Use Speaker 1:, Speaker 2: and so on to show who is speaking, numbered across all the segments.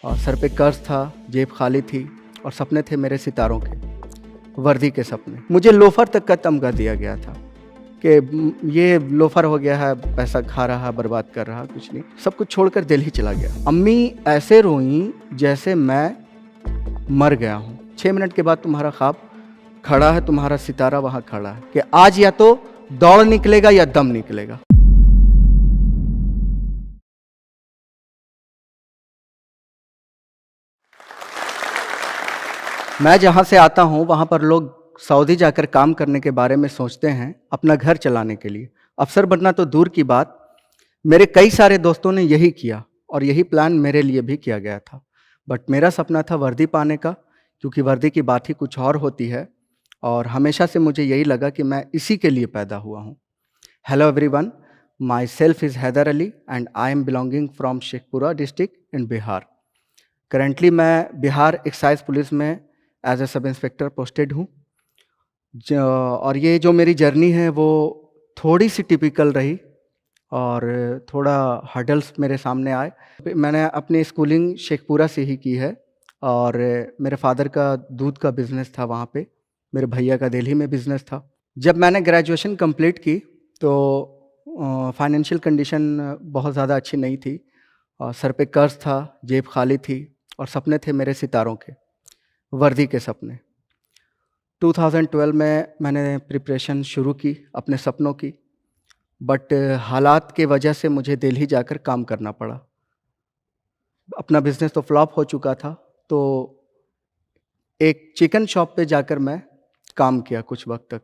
Speaker 1: और सर पे कर्ज था, जेब खाली थी और सपने थे मेरे सितारों के, वर्दी के सपने। मुझे लोफर तक का तमगा दिया गया था कि ये लोफर हो गया है, पैसा खा रहा, बर्बाद कर रहा, कुछ नहीं। सब कुछ छोड़कर दिल्ली चला गया। अम्मी ऐसे रोईं जैसे मैं मर गया हूँ। 6 मिनट के बाद तुम्हारा ख्वाब खड़ा है, तुम्हारा सितारा वहाँ खड़ा है कि आज या तो दौड़ निकलेगा या दम निकलेगा। मैं जहाँ से आता हूँ वहाँ पर लोग सऊदी जाकर काम करने के बारे में सोचते हैं, अपना घर चलाने के लिए। अफसर बनना तो दूर की बात, मेरे कई सारे दोस्तों ने यही किया और यही प्लान मेरे लिए भी किया गया था। बट मेरा सपना था वर्दी पाने का, क्योंकि वर्दी की बात ही कुछ और होती है और हमेशा से मुझे यही लगा कि मैं इसी के लिए पैदा हुआ हूँ। Hello everyone, my self is Haider Ali and I am belonging from Sheikhpura district in Bihar. Currently मैं बिहार एक्साइज पुलिस में as a sub inspector posted हूँ। और ये जो मेरी जर्नी है वो थोड़ी सी टिपिकल रही और थोड़ा हर्डल्स मेरे सामने आए। मैंने अपनी स्कूलिंग शेखपुरा से ही की है और मेरे फादर का दूध का बिज़नेस था वहाँ पे, मेरे भैया का दिल्ली में बिज़नेस था। जब मैंने ग्रेजुएशन कंप्लीट की तो फाइनेंशियल कंडीशन बहुत ज़्यादा अच्छी नहीं थी और सर पे कर्ज था, जेब खाली थी और सपने थे मेरे सितारों के, वर्दी के सपने। 2012 में मैंने प्रिपरेशन शुरू की अपने सपनों की, बट हालात के वजह से मुझे दिल्ली जाकर काम करना पड़ा। अपना बिज़नेस तो फ्लॉप हो चुका था, तो एक चिकन शॉप पे जाकर मैं काम किया कुछ वक्त तक,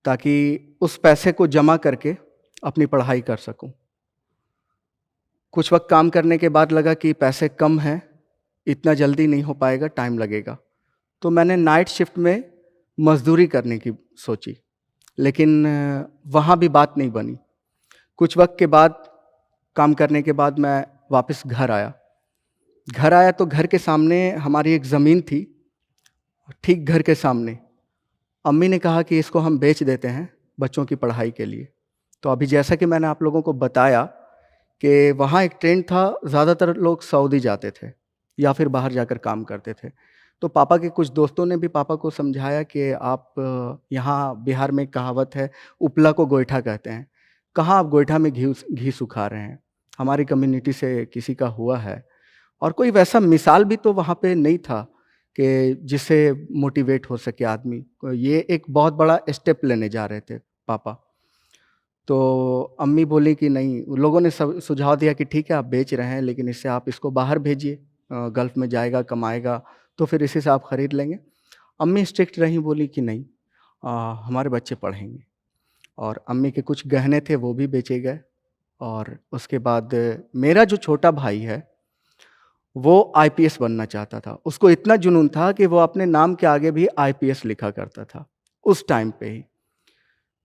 Speaker 1: ताकि उस पैसे को जमा करके अपनी पढ़ाई कर सकूं। कुछ वक्त काम करने के बाद लगा कि पैसे कम हैं, इतना जल्दी नहीं हो पाएगा, टाइम लगेगा। तो मैंने नाइट शिफ्ट में मज़दूरी करने की सोची, लेकिन वहाँ भी बात नहीं बनी। कुछ वक्त के बाद काम करने के बाद मैं वापस घर आया तो घर के सामने हमारी एक ज़मीन थी, ठीक घर के सामने। अम्मी ने कहा कि इसको हम बेच देते हैं बच्चों की पढ़ाई के लिए। तो अभी जैसा कि मैंने आप लोगों को बताया कि वहाँ एक ट्रेंड था, ज़्यादातर लोग सऊदी जाते थे या फिर बाहर जाकर काम करते थे। तो पापा के कुछ दोस्तों ने भी पापा को समझाया कि आप यहाँ बिहार में एक कहावत है, उपला को गोईठा कहते हैं। कहाँ आप गोईठा में घी सुखा रहे हैं, हमारी कम्युनिटी से किसी का हुआ है। और कोई वैसा मिसाल भी तो वहाँ पे नहीं था कि जिससे मोटिवेट हो सके आदमी। ये एक बहुत बड़ा स्टेप लेने जा रहे थे पापा। तो अम्मी बोली कि नहीं, लोगों ने सुझाव दिया कि ठीक है आप बेच रहे हैं, लेकिन इससे आप इसको बाहर भेजिए, गल्फ़ में जाएगा, कमाएगा, तो फिर इसी से आप ख़रीद लेंगे। अम्मी स्ट्रिक्ट रहीं, बोली कि नहीं, हमारे बच्चे पढ़ेंगे। और अम्मी के कुछ गहने थे वो भी बेचे गए। और उसके बाद मेरा जो छोटा भाई है वो आईपीएस बनना चाहता था। उसको इतना जुनून था कि वो अपने नाम के आगे भी आईपीएस लिखा करता था उस टाइम पे ही।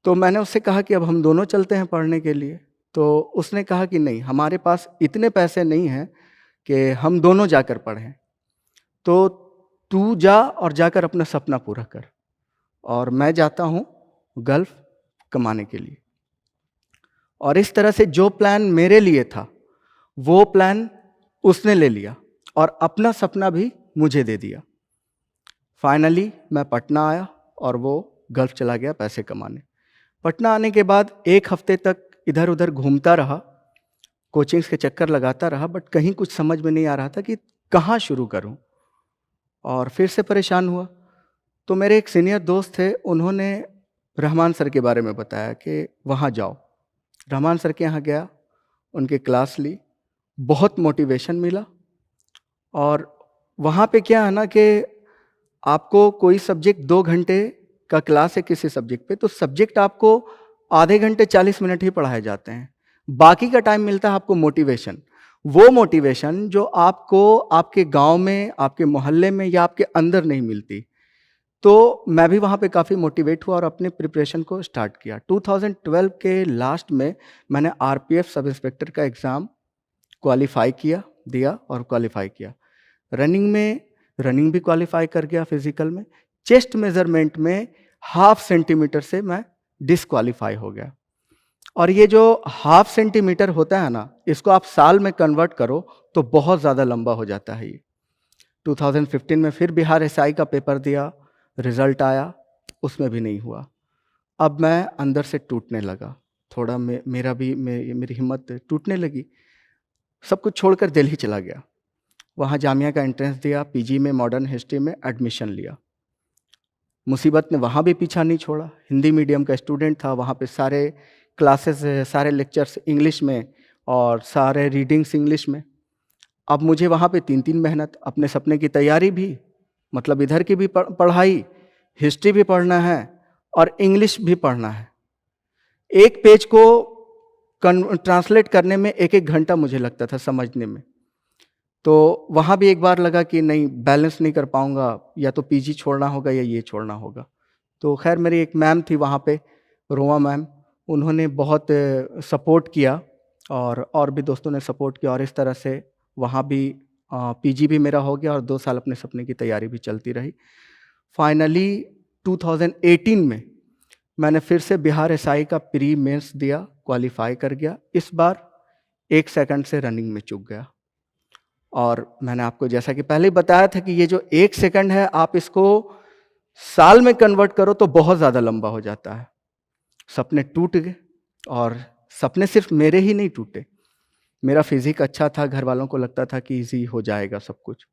Speaker 1: तो मैंने उससे कहा कि अब हम दोनों चलते हैं पढ़ने के लिए। तो उसने कहा कि नहीं, हमारे पास इतने पैसे नहीं हैं कि हम दोनों जाकर पढ़ें, तो तू जा और जाकर अपना सपना पूरा कर और मैं जाता हूँ गल्फ़ कमाने के लिए। और इस तरह से जो प्लान मेरे लिए था वो प्लान उसने ले लिया और अपना सपना भी मुझे दे दिया। फाइनली मैं पटना आया और वो गल्फ़ चला गया पैसे कमाने। पटना आने के बाद 1 हफ्ते तक इधर उधर घूमता रहा, कोचिंग्स के चक्कर लगाता रहा, बट कहीं कुछ समझ में नहीं आ रहा था कि कहाँ शुरू करूँ। और फिर से परेशान हुआ। तो मेरे एक सीनियर दोस्त थे, उन्होंने रहमान सर के बारे में बताया कि वहाँ जाओ। रहमान सर के यहाँ गया, उनके क्लास ली, बहुत मोटिवेशन मिला। और वहाँ पे क्या है ना कि आपको कोई सब्जेक्ट 2 घंटे का क्लास है किसी सब्जेक्ट पे, तो सब्जेक्ट आपको आधे घंटे 40 मिनट ही पढ़ाए जाते हैं। बाकी का टाइम मिलता है आपको मोटिवेशन। वो मोटिवेशन जो आपको आपके गांव में, आपके मोहल्ले में या आपके अंदर नहीं मिलती। तो मैं भी वहाँ पे काफ़ी मोटिवेट हुआ और अपने प्रिपरेशन को स्टार्ट किया। 2012 के लास्ट में मैंने आरपीएफ सब इंस्पेक्टर का एग्ज़ाम दिया और क्वालिफाई किया। रनिंग भी क्वालिफाई कर गया फिजिकल में। चेस्ट मेजरमेंट में 0.5 सेंटीमीटर से मैं डिसक्वालीफाई हो गया। और ये जो हाफ सेंटीमीटर होता है ना, इसको आप साल में कन्वर्ट करो तो बहुत ज़्यादा लंबा हो जाता है ये। 2015 में फिर बिहार एसआई का पेपर दिया, रिजल्ट आया, उसमें भी नहीं हुआ। अब मैं अंदर से टूटने लगा, थोड़ा मेरी हिम्मत टूटने लगी। सब कुछ छोड़कर दिल्ली चला गया, वहाँ जामिया का एंट्रेंस दिया, पीजी में मॉडर्न हिस्ट्री में एडमिशन लिया। मुसीबत ने वहाँ भी पीछा नहीं छोड़ा, हिंदी मीडियम का स्टूडेंट था, वहाँ पे सारे क्लासेस, सारे लेक्चर्स इंग्लिश में और सारे रीडिंग्स इंग्लिश में। अब मुझे वहाँ पे 3-3 मेहनत, अपने सपने की तैयारी भी, मतलब इधर की भी पढ़ाई, हिस्ट्री भी पढ़ना है और इंग्लिश भी पढ़ना है। एक पेज को ट्रांसलेट करने में 1-1 घंटा मुझे लगता था समझने में। तो वहाँ भी एक बार लगा कि नहीं, बैलेंस नहीं कर पाऊँगा, या तो पीजी छोड़ना होगा या ये छोड़ना होगा। तो खैर मेरी एक मैम थी वहाँ पे, रोमा मैम, उन्होंने बहुत सपोर्ट किया और भी दोस्तों ने सपोर्ट किया, और इस तरह से वहाँ भी पीजी भी मेरा हो गया और 2 साल अपने सपने की तैयारी भी चलती रही। फाइनली 2018 में मैंने फिर से बिहार एसआई का प्री मेंस दिया, क्वालिफाई कर गया। इस बार 1 सेकंड से रनिंग में चूक गया। और मैंने आपको जैसा कि पहले बताया था कि ये जो 1 सेकंड है, आप इसको साल में कन्वर्ट करो तो बहुत ज़्यादा लंबा हो जाता है। सपने टूट गए, और सपने सिर्फ मेरे ही नहीं टूटे, मेरा फिजिक अच्छा था, घर वालों को लगता था कि इजी हो जाएगा सब कुछ,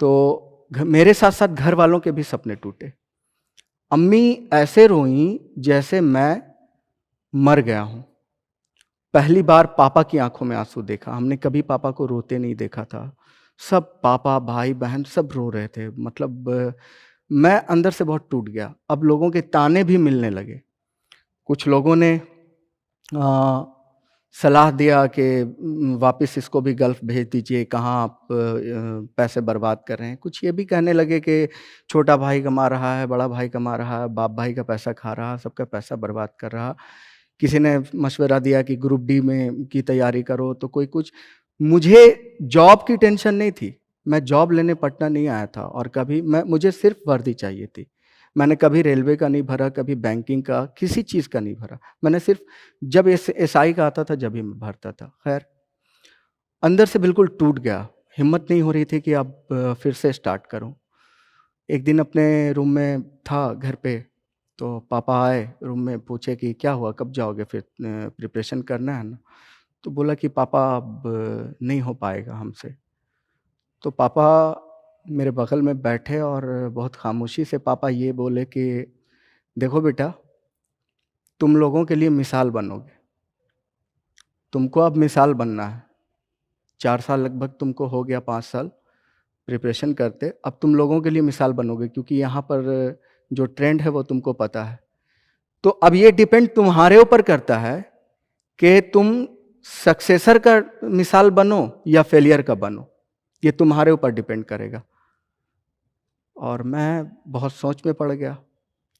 Speaker 1: तो मेरे साथ साथ घर वालों के भी सपने टूटे। अम्मी ऐसे रोईं जैसे मैं मर गया हूँ। पहली बार पापा की आंखों में आंसू देखा, हमने कभी पापा को रोते नहीं देखा था। सब पापा, भाई, बहन सब रो रहे थे, मतलब मैं अंदर से बहुत टूट गया। अब लोगों के ताने भी मिलने लगे। कुछ लोगों ने सलाह दिया कि वापस इसको भी गल्फ़ भेज दीजिए, कहाँ आप पैसे बर्बाद कर रहे हैं। कुछ ये भी कहने लगे कि छोटा भाई कमा रहा है, बड़ा भाई कमा रहा है, बाप भाई का पैसा खा रहा, सबका पैसा बर्बाद कर रहा। किसी ने मशवरा दिया कि ग्रुप डी में की तैयारी करो, तो कोई कुछ। मुझे जॉब की टेंशन नहीं थी, मैं जॉब लेने पटना नहीं आया था, और कभी मुझे सिर्फ वर्दी चाहिए थी। मैंने कभी रेलवे का नहीं भरा, कभी बैंकिंग का, किसी चीज़ का नहीं भरा। मैंने सिर्फ जब एसआई का आता था जब ही मैं भरता था। खैर अंदर से बिल्कुल टूट गया, हिम्मत नहीं हो रही थी कि अब फिर से स्टार्ट करूं। एक दिन अपने रूम में था घर पे, तो पापा आए रूम में, पूछे कि क्या हुआ, कब जाओगे, फिर प्रिपरेशन करना है ना। तो बोला कि पापा अब नहीं हो पाएगा हमसे। तो पापा मेरे बगल में बैठे और बहुत खामोशी से पापा ये बोले कि देखो बेटा, तुम लोगों के लिए मिसाल बनोगे, तुमको अब मिसाल बनना है। 4 साल लगभग तुमको हो गया, 5 साल प्रिपरेशन करते, अब तुम लोगों के लिए मिसाल बनोगे, क्योंकि यहाँ पर जो ट्रेंड है वो तुमको पता है। तो अब ये डिपेंड तुम्हारे ऊपर करता है कि तुम सक्सेसर का मिसाल बनो या फेलियर का बनो, ये तुम्हारे ऊपर डिपेंड करेगा। और मैं बहुत सोच में पड़ गया।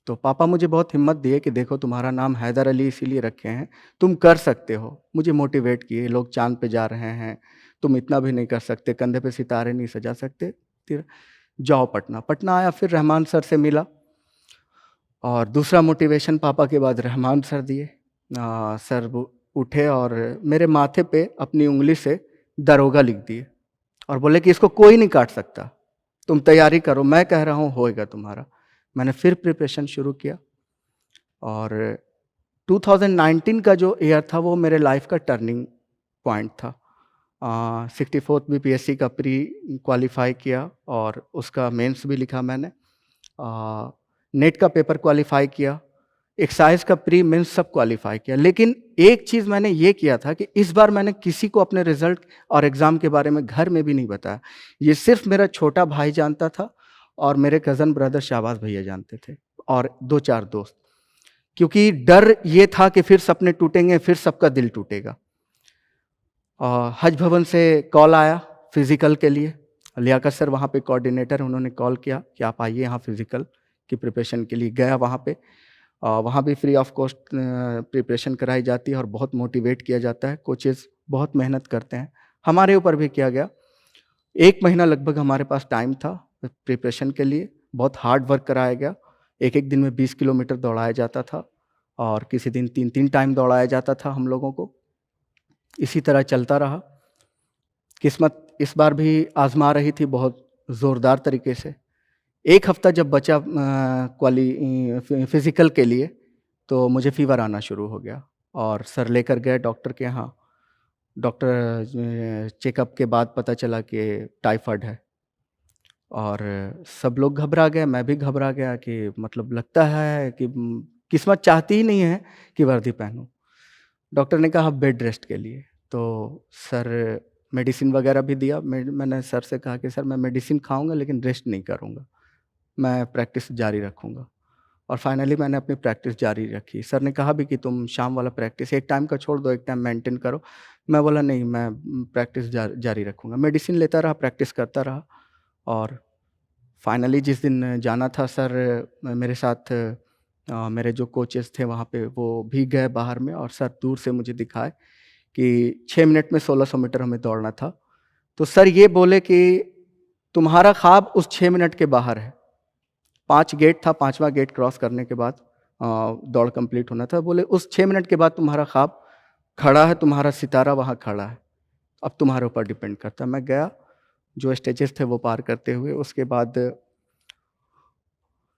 Speaker 1: तो पापा मुझे बहुत हिम्मत दिए कि देखो, तुम्हारा नाम हैदर अली इसीलिए रखे हैं, तुम कर सकते हो। मुझे मोटिवेट किए, लोग चांद पे जा रहे हैं, तुम इतना भी नहीं कर सकते, कंधे पे सितारे नहीं सजा सकते, फिर जाओ पटना। पटना आया, फिर रहमान सर से मिला, और दूसरा मोटिवेशन पापा के बाद रहमान सर दिए। सर वो उठे और मेरे माथे पे अपनी उंगली से दरोगा लिख दिए और बोले कि इसको कोई नहीं काट सकता, तुम तैयारी करो, मैं कह रहा हूँ होएगा तुम्हारा। मैंने फिर प्रिपरेशन शुरू किया, और 2019 का जो ईयर था वो मेरे लाइफ का टर्निंग पॉइंट था। 64th बीपीएससी का प्री क्वालिफाई किया, और उसका मेंस भी लिखा मैंने। नेट का पेपर क्वालिफाई किया, एक्साइज का प्री मेंस सब क्वालिफाई किया। लेकिन एक चीज़ मैंने ये किया था कि इस बार मैंने किसी को अपने रिजल्ट और एग्ज़ाम के बारे में घर में भी नहीं बताया। ये सिर्फ मेरा छोटा भाई जानता था, और मेरे कज़न ब्रदर शाहबाज भैया जानते थे, और 2-4 दोस्त। क्योंकि डर ये था कि फिर सपने टूटेंगे, फिर सबका दिल टूटेगा। हज भवन से कॉल आया फिज़िकल के लिए, लियाकत सर वहाँ पे कोऑर्डिनेटर, उन्होंने कॉल किया कि आप आइए यहाँ फिज़िकल की प्रिपरेशन के लिए। गया वहाँ पे, वहाँ भी फ्री ऑफ कॉस्ट प्रिपरेशन कराई जाती है और बहुत मोटिवेट किया जाता है, कोचेज़ बहुत मेहनत करते हैं। हमारे ऊपर भी किया गया। 1 महीना लगभग हमारे पास टाइम था प्रिपरेशन के लिए, बहुत हार्ड वर्क कराया गया। एक दिन में 20 किलोमीटर दौड़ाया जाता था, और किसी दिन 3-3 टाइम दौड़ाया जाता था हम लोगों को। इसी तरह चलता रहा। किस्मत इस बार भी आज़मा रही थी बहुत ज़ोरदार तरीके से। 1 हफ़्ता जब बचा फ़िज़िकल के लिए, तो मुझे फ़ीवर आना शुरू हो गया और सर लेकर गए डॉक्टर के यहाँ। डॉक्टर चेकअप के बाद पता चला कि टाइफ़ाइड है और सब लोग घबरा गए, मैं भी घबरा गया कि मतलब लगता है कि किस्मत चाहती ही नहीं है कि वर्दी पहनूँ। डॉक्टर ने कहा बेड रेस्ट के लिए, तो सर मेडिसिन वगैरह भी दिया। मैंने सर से कहा कि सर मैं मेडिसिन खाऊँगा लेकिन रेस्ट नहीं करूँगा, मैं प्रैक्टिस जारी रखूँगा। और फाइनली मैंने अपनी प्रैक्टिस जारी रखी। सर ने कहा भी कि तुम शाम वाला प्रैक्टिस एक टाइम का छोड़ दो, एक टाइम मेंटेन करो। मैं बोला नहीं, मैं प्रैक्टिस जारी रखूँगा। मेडिसिन लेता रहा, प्रैक्टिस करता रहा और फाइनली जिस दिन जाना था सर मेरे साथ मेरे जो कोचेस थे वहाँ पे वो भी गए बाहर में और सर दूर से मुझे दिखाए कि 6 मिनट में 1600 मीटर हमें दौड़ना था। तो सर ये बोले कि तुम्हारा ख्वाब उस 6 मिनट के बाहर है। 5 गेट था, 5वां गेट क्रॉस करने के बाद दौड़ कंप्लीट होना था। बोले उस 6 मिनट के बाद तुम्हारा ख्वाब खड़ा है, तुम्हारा सितारा वहाँ खड़ा है। अब तुम्हारे ऊपर डिपेंड करता है। मैं गया, जो स्टेजेस थे वो पार करते हुए। उसके बाद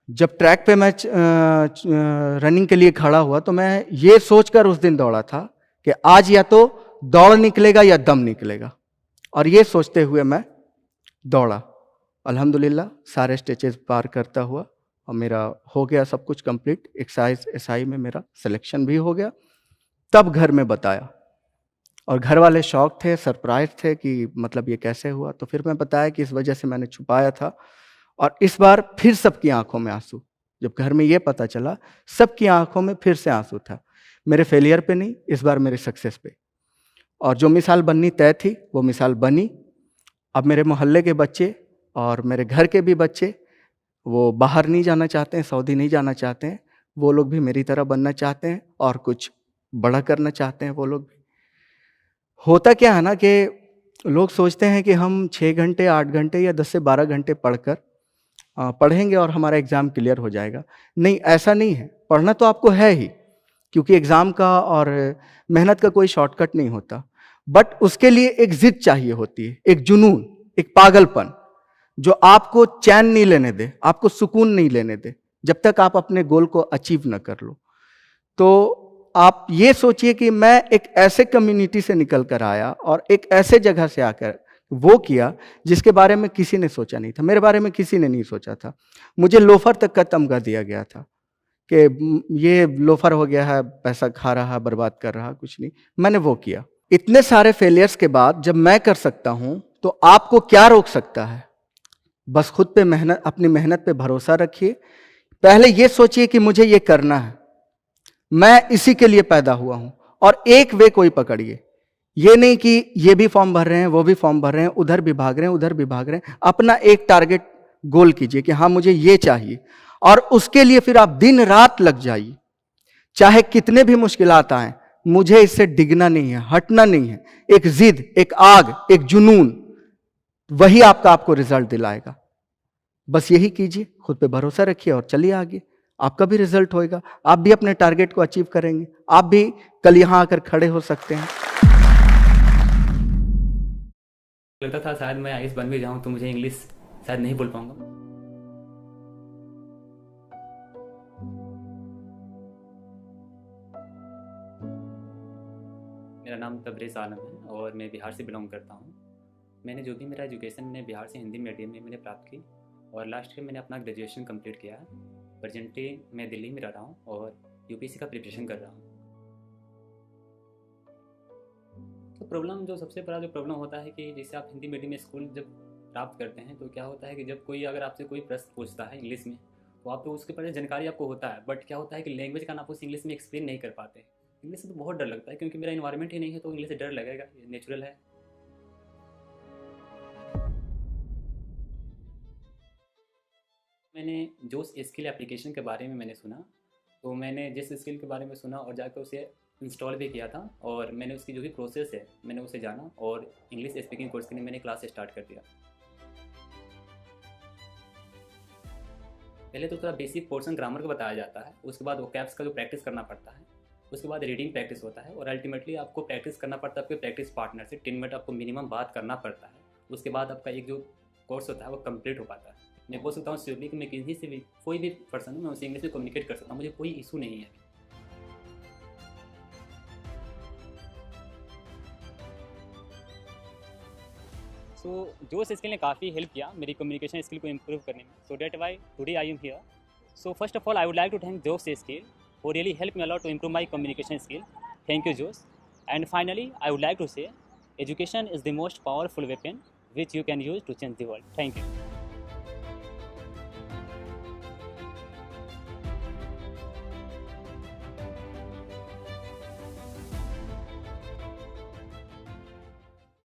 Speaker 1: जब ट्रैक पे मैं रनिंग के लिए खड़ा हुआ तो मैं ये सोचकर उस दिन दौड़ा था कि आज या तो दौड़ निकलेगा या दम निकलेगा, और ये सोचते हुए मैं दौड़ा। अल्हम्दुलिल्लाह सारे स्टेजेस पार करता हुआ और मेरा हो गया सब कुछ कंप्लीट। एक्साइज एसआई में मेरा सिलेक्शन भी हो गया। तब घर में बताया और घर वाले शॉक थे, सरप्राइज थे कि मतलब ये कैसे हुआ। तो फिर मैं बताया कि इस वजह से मैंने छुपाया था। और इस बार फिर सबकी आंखों में आंसू। जब घर में ये पता चला, सबकी आंखों में फिर से आंसू था। मेरे फेलियर पे नहीं, इस बार मेरे सक्सेस पे। और जो मिसाल बननी तय थी वो मिसाल बनी। अब मेरे मोहल्ले के बच्चे और मेरे घर के भी बच्चे वो बाहर नहीं जाना चाहते हैं, सऊदी नहीं जाना चाहते हैं। वो लोग भी मेरी तरह बनना चाहते हैं और कुछ बड़ा करना चाहते हैं वो लोग भी। होता क्या है ना कि लोग सोचते हैं कि हम 6 घंटे, 8 घंटे या 10 से 12 घंटे पढ़कर पढ़ेंगे और हमारा एग्ज़ाम क्लियर हो जाएगा। नहीं, ऐसा नहीं है। पढ़ना तो आपको है ही, क्योंकि एग्ज़ाम का और मेहनत का कोई शॉर्टकट नहीं होता। बट उसके लिए एक ज़िद चाहिए होती है, एक जुनून, एक पागलपन, जो आपको चैन नहीं लेने दे, आपको सुकून नहीं लेने दे, जब तक आप अपने गोल को अचीव न कर लो। तो आप ये सोचिए कि मैं एक ऐसे कम्युनिटी से निकल कर आया और एक ऐसे जगह से आकर वो किया जिसके बारे में किसी ने सोचा नहीं था। मेरे बारे में किसी ने नहीं सोचा था। मुझे लोफर तक का तमगा दिया गया था कि ये लोफर हो गया है, पैसा खा रहा है, बर्बाद कर रहा, कुछ नहीं। मैंने वो किया। इतने सारे फेलियर्स के बाद जब मैं कर सकता हूं तो आपको क्या रोक सकता है? बस खुद पे मेहनत, अपनी मेहनत पे भरोसा रखिए। पहले ये सोचिए कि मुझे ये करना है, मैं इसी के लिए पैदा हुआ हूं, और एक वे कोई पकड़िए। ये नहीं कि ये भी फॉर्म भर रहे हैं, वो भी फॉर्म भर रहे हैं, उधर भी भाग रहे हैं, उधर भी भाग रहे हैं। अपना एक टारगेट गोल कीजिए कि हाँ मुझे ये चाहिए, और उसके लिए फिर आप दिन रात लग जाइए। चाहे कितने भी मुश्किलात आए, मुझे इससे डिगना नहीं है, हटना नहीं है। एक जिद, एक आग, एक जुनून, वही आपको रिजल्ट दिलाएगा। बस यही कीजिए, खुद पे भरोसा रखिए और चलिए आगे। आपका भी रिजल्ट होएगा, आप भी अपने टारगेट को अचीव करेंगे। आप भी कल यहां आकर खड़े हो सकते हैं।
Speaker 2: लगता था शायद मैं आईएएस बन भी जाऊं तो मुझे इंग्लिश शायद नहीं बोल पाऊंगा। मेरा नाम तबरेज़ आलम है और मैं बिहार से बिलोंग करता हूं। मैंने जो भी मेरा एजुकेशन मैंने बिहार से हिंदी मीडियम में मैंने प्राप्त की और लास्ट ईयर मैंने अपना ग्रेजुएशन कंप्लीट किया है। प्रेजेंटली मैं दिल्ली में रह रहा हूं और यूपीएससी का प्रिपरेशन कर रहा हूं। तो प्रॉब्लम जो सबसे बड़ा जो प्रॉब्लम होता है कि जैसे आप हिंदी मीडियम में स्कूल जब प्राप्त करते हैं तो क्या होता है कि जब कोई अगर आपसे कोई प्रश्न पूछता है इंग्लिश में तो आप तो उसके बारे में जानकारी आपको होता है, बट क्या होता है कि लैंग्वेज का आप उस इंग्लिश में एक्सप्लेन नहीं कर पाते। इंग्लिश से तो बहुत डर लगता है क्योंकि मेरा इन्वायरमेंट ही नहीं है, तो इंग्लिश से डर लगेगा, ये नेचुरल है। मैंने जो स्किल एप्लीकेशन के बारे में मैंने सुना, तो मैंने जिस स्किल के बारे में सुना और जाकर उसे इंस्टॉल भी किया था और मैंने उसकी जो भी प्रोसेस है मैंने उसे जाना और इंग्लिश स्पीकिंग कोर्स के लिए मैंने क्लास स्टार्ट कर दिया। पहले तो थोड़ा बेसिक पोर्शन ग्रामर का बताया जाता है, उसके बाद वो कैप्स का जो प्रैक्टिस करना पड़ता है, उसके बाद रीडिंग प्रैक्टिस होता है और अल्टीमेटली आपको प्रैक्टिस करना पड़ता है आपके प्रैक्टिस पार्टनर से। 10 मिनट आपको मिनिमम बात करना पड़ता है, उसके बाद आपका एक जो कोर्स होता है वो कंप्लीट हो पाता है। मैं बोल सकता हूँ श्योरली कि मैं किसी से भी कोई भी पर्सन हूँ मैं उसे इंग्लिश में कम्युनिकेट कर सकता हूँ, मुझे कोई इशू नहीं है। सो जोश स्किल ने काफ़ी हेल्प किया मेरी कम्युनिकेशन स्किल को इम्प्रूव करने में। So that's why today I am here. So first of all I would like to thank Josh skill who really helped me a lot to improve my communication skill. Thank you, Josh. And finally, I would like to say, education is the most powerful weapon which you can use to change the world. Thank you.